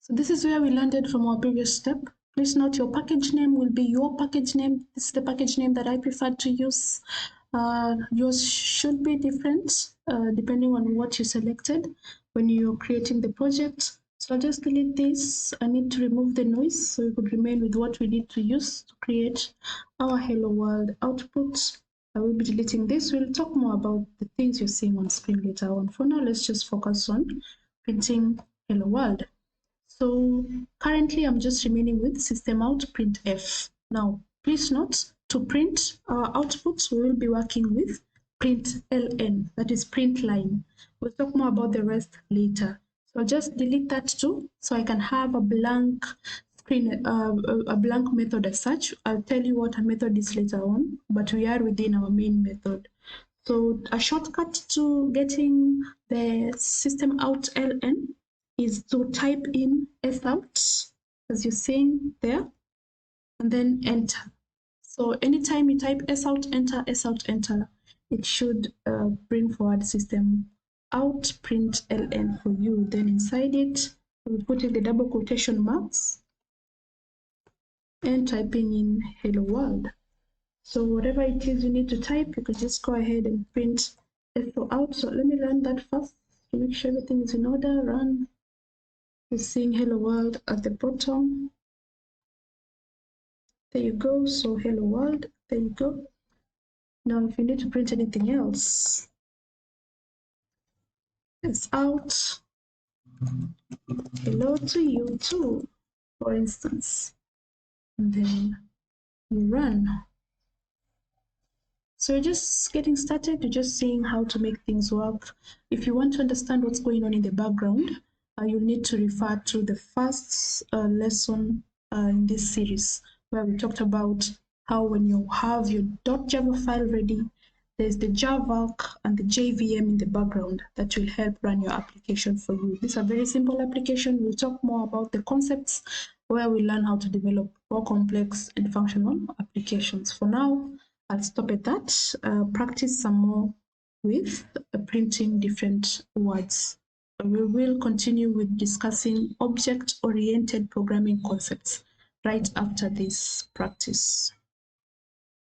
So this is where we landed from our previous step. Please note your package name will be your package name. This is the package name that I prefer to use. Yours should be different depending on what you selected when you're creating the project. So I'll just delete this. I need to remove the noise so we could remain with what we need to use to create our Hello World output. I will be deleting this. We'll talk more about the things you're seeing on screen later on. For now, let's just focus on printing Hello World. So currently I'm just remaining with system out printf. Now, please note to print our output, we will be working with println, that is print line. We'll talk more about the rest later. So I'll just delete that too, so I can have a blank screen, a blank method as such. I'll tell you what a method is later on, but we are within our main method. So a shortcut to getting the system out ln is to type in sout, as you're seeing there, and then enter. So anytime you type sout, enter, it should bring forward system out println for you. Then inside it, we'll put in the double quotation marks and typing in hello world. So whatever it is you need to type, you can just go ahead and print out. So let me run that first to make sure everything is in order. Run. You're seeing hello world at the bottom. There you go. So hello world. There you go. Now if you need to print anything else, it's out. Hello to you too, for instance. And then you run. So we're just getting started. You're just seeing how to make things work. If you want to understand what's going on in the background, you'll need to refer to the first lesson in this series, where we talked about how when you have your .java file ready, there's the javac and the JVM in the background that will help run your application for you. This is a very simple application. We'll talk more about the concepts where we learn how to develop more complex and functional applications. For now, I'll stop at that. Practice some more with printing different words. We will continue with discussing object-oriented programming concepts right after this practice.